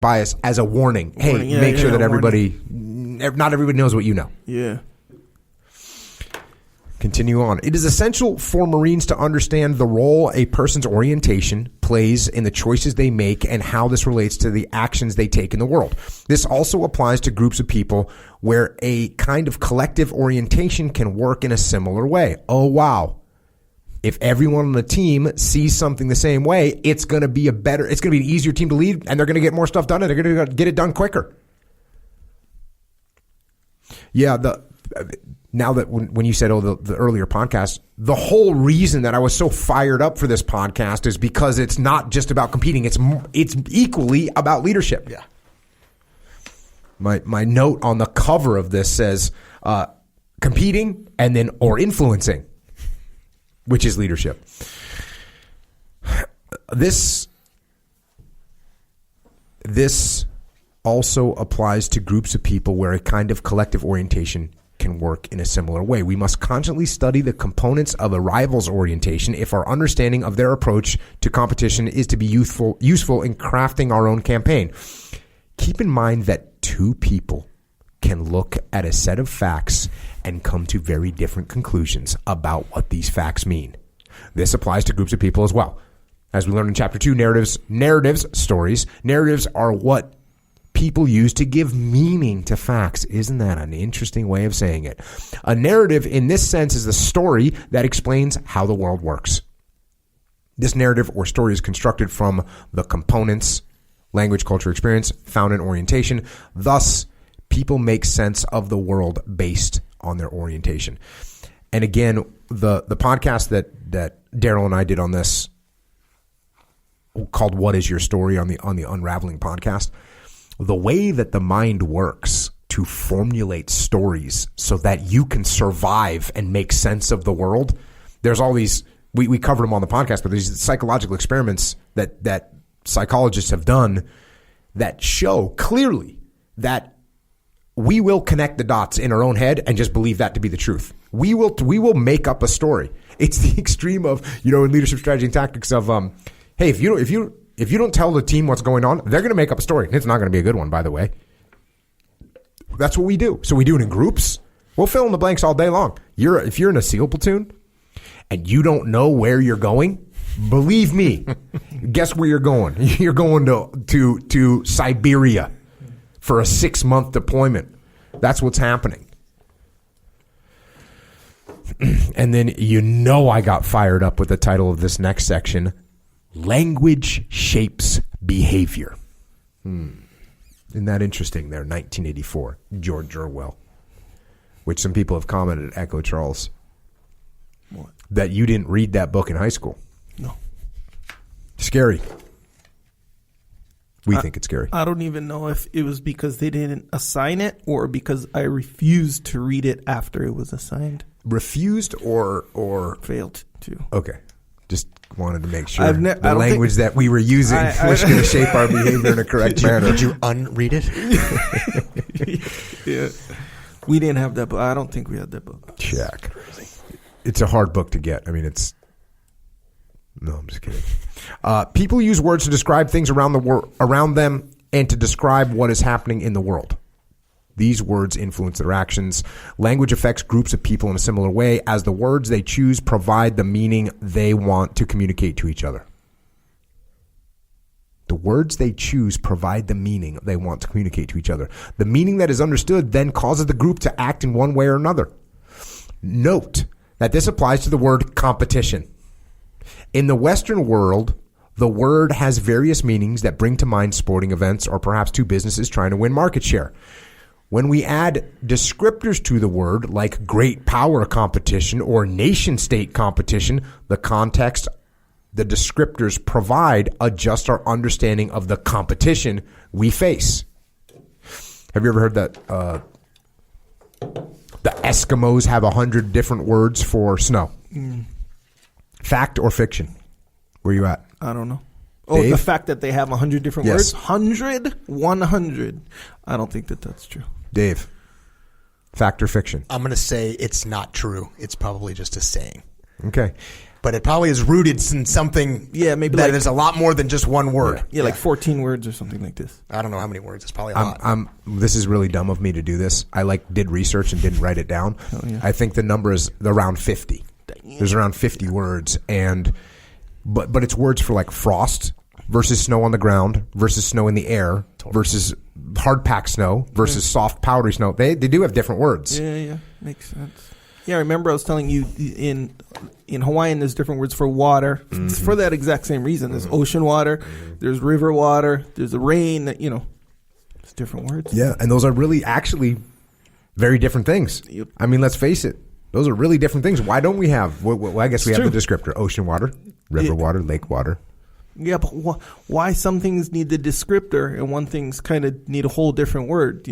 bias as a warning. Hey, make sure that not everybody knows what you know. Yeah. Continue on. It is essential for Marines to understand the role a person's orientation plays in the choices they make and how this relates to the actions they take in the world. This also applies to groups of people where a kind of collective orientation can work in a similar way. Oh, wow. If everyone on the team sees something the same way, it's going to be an easier team to lead, and they're going to get more stuff done, and they're going to get it done quicker. Yeah, now that when you said, the earlier podcast, the whole reason that I was so fired up for this podcast is because it's not just about competing. It's equally about leadership. Yeah. My note on the cover of this says competing or influencing, which is leadership. This also applies to groups of people where a kind of collective orientation can work in a similar way. We must constantly study the components of a rival's orientation if our understanding of their approach to competition is to be useful in crafting our own campaign. Keep in mind that two people can look at a set of facts and come to very different conclusions about what these facts mean. This applies to groups of people as well. As we learned in Chapter 2, stories. Narratives are what people use to give meaning to facts. Isn't that an interesting way of saying it? A narrative in this sense is the story that explains how the world works. This narrative or story is constructed from the components, language, culture, experience, found in orientation. Thus, people make sense of the world based on their orientation. And again, the podcast that Daryl and I did on this, called What Is Your Story, on the Unraveling podcast, the way that the mind works to formulate stories so that you can survive and make sense of the world. There's all these, we covered them on the podcast, but there's psychological experiments that psychologists have done that show clearly that we will connect the dots in our own head and just believe that to be the truth. We will make up a story. It's the extreme of, in leadership strategy and tactics of, hey, if you don't tell the team what's going on, they're going to make up a story. It's not going to be a good one, by the way. That's what we do. So we do it in groups. We'll fill in the blanks all day long. If you're in a SEAL platoon and you don't know where you're going, believe me, guess where you're going? You're going to Siberia for a 6-month deployment. That's what's happening. And then I got fired up with the title of this next section, Language Shapes Behavior. Isn't that interesting there? 1984, George Orwell. Which some people have commented, Echo Charles, what? That you didn't read that book in high school. No. Scary. We think it's scary. I don't even know if it was because they didn't assign it or because I refused to read it after it was assigned. Refused or failed to. Okay. Just wanted to make sure the language that we were using was going to shape our behavior in a correct manner. Did you unread it? Yeah. We didn't have that book. I don't think we had that book. Check. It's a hard book to get. I mean, no, I'm just kidding. People use words to describe things around them and to describe what is happening in the world. These words influence their actions. Language affects groups of people in a similar way as the words they choose provide the meaning they want to communicate to each other. The words they choose provide the meaning they want to communicate to each other. The meaning that is understood then causes the group to act in one way or another. Note that this applies to the word competition. In the Western world, the word has various meanings that bring to mind sporting events or perhaps two businesses trying to win market share. When we add descriptors to the word, like great power competition or nation-state competition, the context the descriptors provide adjust our understanding of the competition we face. Have you ever heard that the Eskimos have 100 different words for snow? Fact or fiction? Where you at? I don't know. Oh, Dave? The fact that they have 100 different words? 100? I don't think that's true. Dave, fact or fiction? I'm going to say it's not true. It's probably just a saying. Okay. but it probably is rooted in something maybe that like, is a lot more than just one word. Yeah, like 14 words or something like this. I don't know how many words. It's probably a lot. This is really dumb of me to do this. I did research and didn't write it down. Oh, yeah. I think the number is around 50. There's around 50 words, but it's words for like frost versus snow on the ground versus snow in the air versus hard packed snow versus soft powdery snow. They do have different words. Yeah, makes sense. Yeah, I remember I was telling you in Hawaiian there's different words for water. It's for that exact same reason. There's ocean water, there's river water, there's the rain. It's different words. Yeah, and those are really actually very different things. Yep. I mean, let's face it. Those are really different things. Why don't we have? Well, I guess we have true. the descriptor: ocean water, river water, lake water. Yeah, but why some things need the descriptor and one things kind of need a whole different word?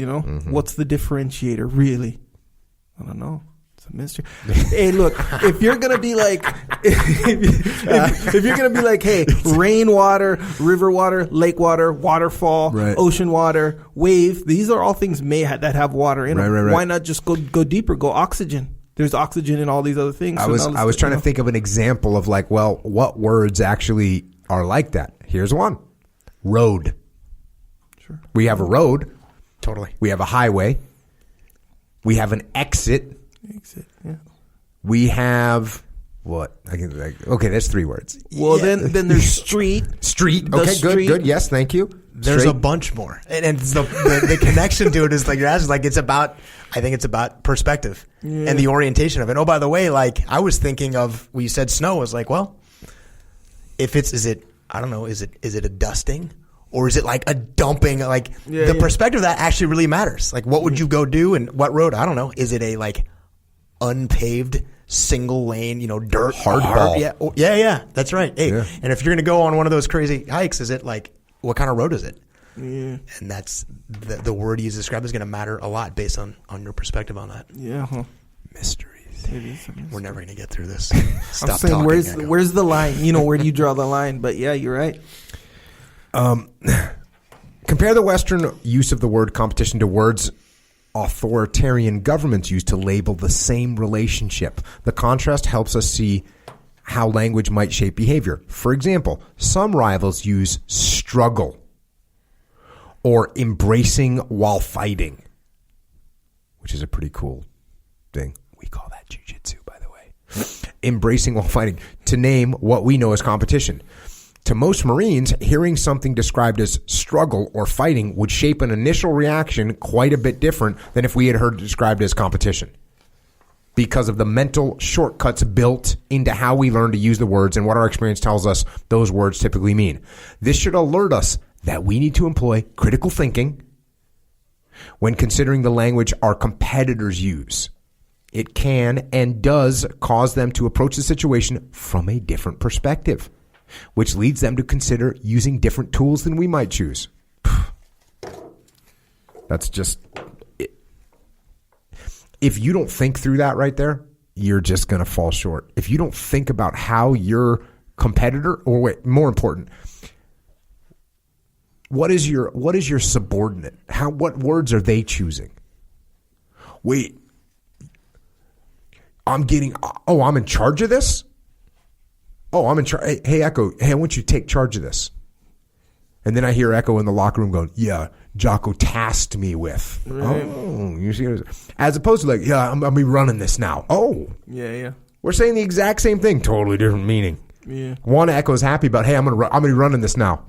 What's the differentiator really? I don't know. It's a mystery. Hey, look, if you're gonna be like, if you're gonna be like, hey, rainwater, river water, lake water, waterfall, ocean water, wave, these are all things that have water in them. Right. Why not just go deeper? Go oxygen. There's oxygen in all these other things. I was trying to think of an example of like, well, what words actually are like that? Here's one: road. Sure. We have a road. Totally. We have a highway. We have an exit. Yeah. We have what? Okay, that's 3 words. Well, then there's street. Street. Okay, street. good. Yes, thank you. There's a bunch more, and the connection to it is like you're asking, like I think it's about perspective and the orientation of it. Oh, by the way, like I was thinking of when you said snow, I was like, well, is it a dusting? Or is it like a dumping? Like the perspective of that actually really matters. Like what would you go do and what road? I don't know. Is it a like unpaved single lane, dirt hardball? Yeah. That's right. Hey, and if you're going to go on one of those crazy hikes, is it like what kind of road is it? Yeah. And that's the word you describe is going to matter a lot based on your perspective on that. Yeah. Huh. Mysteries. We're never going to get through this. I'm saying, where's the line? Where do you draw the line? But yeah, you're right. Compare the Western use of the word competition to words authoritarian governments use to label the same relationship. The contrast helps us see how language might shape behavior. For example, some rivals use struggle or embracing while fighting, which is a pretty cool thing. We call that jujitsu, by the way. Embracing while fighting, to name what we know as competition. To most Marines, hearing something described as struggle or fighting would shape an initial reaction quite a bit different than if we had heard it described as competition, because of the mental shortcuts built into how we learn to use the words and what our experience tells us those words typically mean. This should alert us that we need to employ critical thinking when considering the language our competitors use. It can and does cause them to approach the situation from a different perspective, which leads them to consider using different tools than we might choose. That's just it. If you don't think through that right there, you're just going to fall short. If you don't think about how your competitor, or wait, more important, what is your subordinate? What words are they choosing? Wait, I'm in charge of this? Oh, I'm in charge. Hey, Echo, I want you to take charge of this. And then I hear Echo in the locker room going, yeah, Jocko tasked me with. Right. Oh, you see, as opposed to like, yeah, I'm going to be running this now. Oh. Yeah. We're saying the exact same thing, totally different meaning. Yeah. One Echo is happy about, hey, I'm going to be running this now.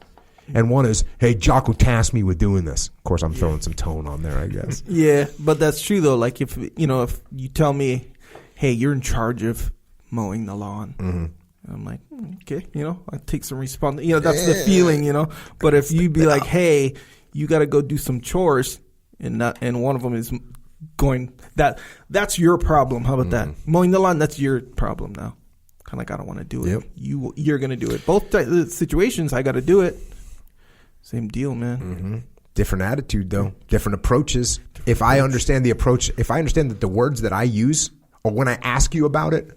And one is, hey, Jocko tasked me with doing this. Of course, I'm throwing some tone on there, I guess. Yeah, but that's true, though. Like, if you tell me, hey, you're in charge of mowing the lawn. Mm-hmm. I'm like, okay, I take some responsibility. That's the feeling, But if you be like, hey, you got to go do some chores, and one of them is going, that's your problem. How about that? Mowing the lawn, that's your problem now. Kind of like, I don't want to do it. Yep. You're going to do it. Both situations, I got to do it. Same deal, man. Mm-hmm. Different attitude, though. Different approaches. If I understand the approach, if I understand that the words that I use, or when I ask you about it,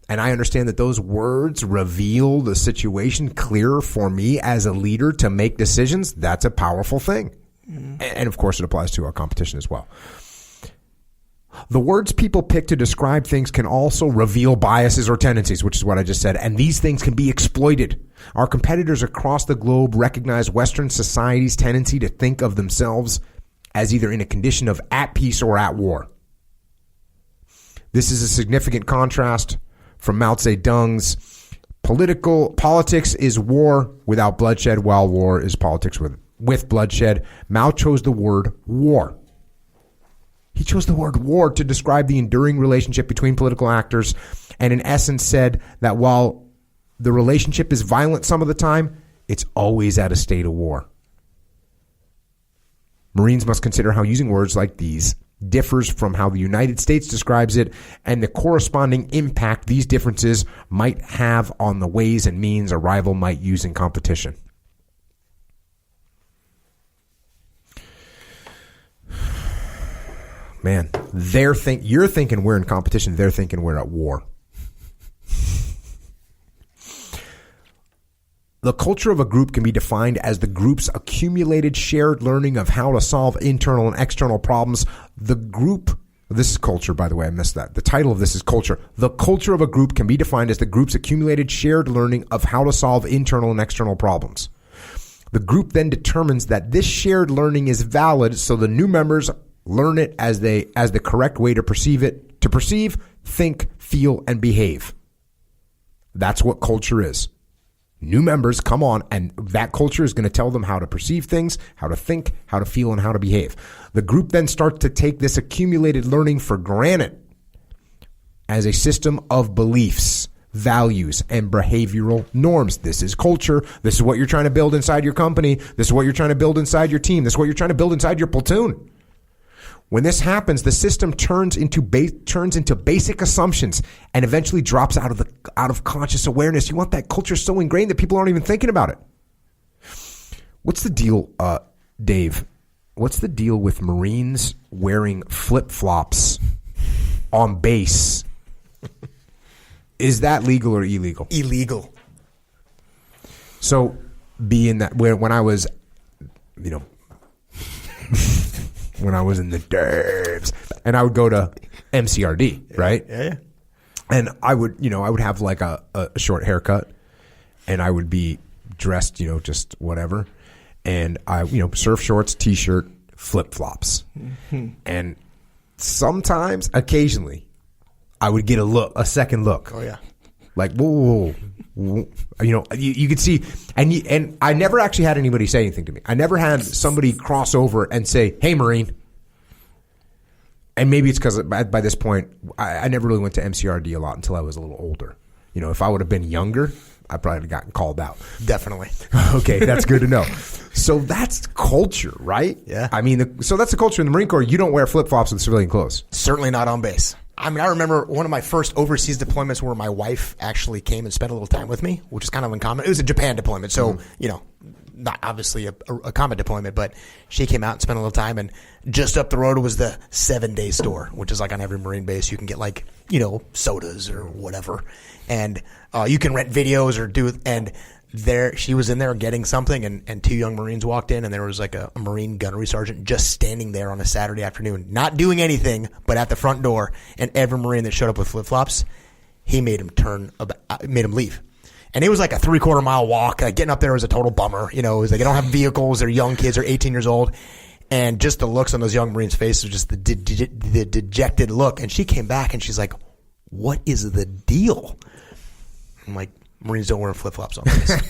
and I understand that those words reveal the situation clearer for me as a leader to make decisions, that's a powerful thing. Mm-hmm. And of course, it applies to our competition as well. The words people pick to describe things can also reveal biases or tendencies, which is what I just said, and these things can be exploited. Our competitors across the globe recognize Western society's tendency to think of themselves as either in a condition of at peace or at war. This is a significant contrast from Mao Zedong's politics is war without bloodshed, while war is politics with bloodshed. Mao chose the word war. He chose the word war to describe the enduring relationship between political actors, and in essence said that while the relationship is violent some of the time, it's always at a state of war. Marines must consider how using words like these differs from how the United States describes it, and the corresponding impact these differences might have on the ways and means a rival might use in competition. Man, you're thinking we're in competition. They're thinking we're at war. The culture of a group can be defined as the group's accumulated shared learning of how to solve internal and external problems. This is culture, by the way, I missed that. The title of this is culture. The culture of a group can be defined as the group's accumulated shared learning of how to solve internal and external problems. The group then determines that this shared learning is valid, so the new members learn it as the correct way to perceive, think, feel, and behave. That's what culture is. New members come on, and that culture is going to tell them how to perceive things, how to think, how to feel, and how to behave. The group then starts to take this accumulated learning for granted as a system of beliefs, values, and behavioral norms. This is culture. This is what you're trying to build inside your company. This is what you're trying to build inside your team. This is what you're trying to build inside your platoon. When this happens, the system turns into basic assumptions and eventually drops out of conscious awareness. You want that culture so ingrained that people aren't even thinking about it. What's the deal, Dave? What's the deal with Marines wearing flip-flops on base? Is that legal or illegal? Illegal. So, being that when I was, when I was in the derbs, and I would go to MCRD, right? Yeah. And I would have like a short haircut, and I would be dressed, just whatever. And I, surf shorts, t-shirt, flip-flops. Mm-hmm. And sometimes, occasionally, I would get a second look. Oh, yeah. Like, whoa. You could see, and I never actually had anybody say anything to me. I never had somebody cross over and say, "Hey, Marine." And maybe it's because by this point, I never really went to MCRD a lot until I was a little older. If I would have been younger, I probably would have gotten called out. Definitely. Okay, that's good to know. So that's culture, right? Yeah. I mean, so that's the culture in the Marine Corps. You don't wear flip-flops with civilian clothes. Certainly not on base. I mean, I remember one of my first overseas deployments where my wife actually came and spent a little time with me, which is kind of uncommon. It was a Japan deployment, so, not obviously a combat deployment, but she came out and spent a little time, and just up the road was the 7-day store, which is like on every Marine base. You can get like, sodas or whatever, and you can rent videos or and there she was in there getting something, and 2 young Marines walked in, and there was like a Marine gunnery sergeant just standing there on a Saturday afternoon, not doing anything, but at the front door, and every Marine that showed up with flip-flops, he made him leave. And it was like a 3/4 mile walk. Getting up there was a total bummer. It was like they don't have vehicles. They're young kids. They're 18 years old. And just the looks on those young Marines' faces, just the dejected look. And she came back and she's like, "What is the deal?" I'm like, "Marines don't wear flip-flops on base."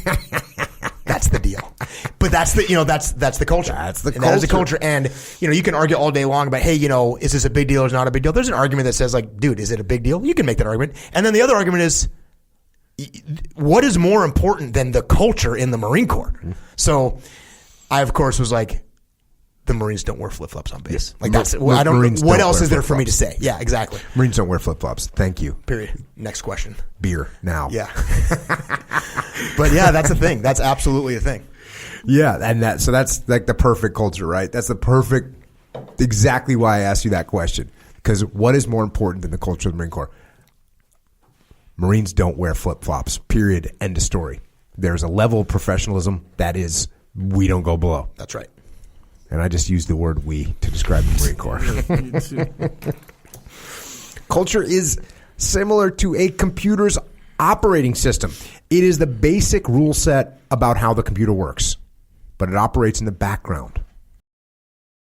That's the deal. But that's the that's the culture. That's the culture. That is the culture. And you can argue all day long about, hey, is this a big deal or is it not a big deal? There's an argument that says like, dude, is it a big deal? You can make that argument. And then the other argument is, what is more important than the culture in the Marine Corps? Mm-hmm. So I, of course, was like, the Marines don't wear flip-flops on base. Like I don't. What else is there for me to say? Yeah, exactly. Marines don't wear flip-flops. Thank you. Period. Next question. Beer now. Yeah. But yeah, that's a thing. That's absolutely a thing. Yeah, and that's like the perfect culture, right? That's the perfect. Exactly why I asked you that question. Because what is more important than the culture of the Marine Corps? Marines don't wear flip-flops. Period. End of story. There's a level of professionalism that is we don't go below. That's right. And I just used the word "we" to describe the Marine Corps. Culture is similar to a computer's operating system. It is the basic rule set about how the computer works, but it operates in the background.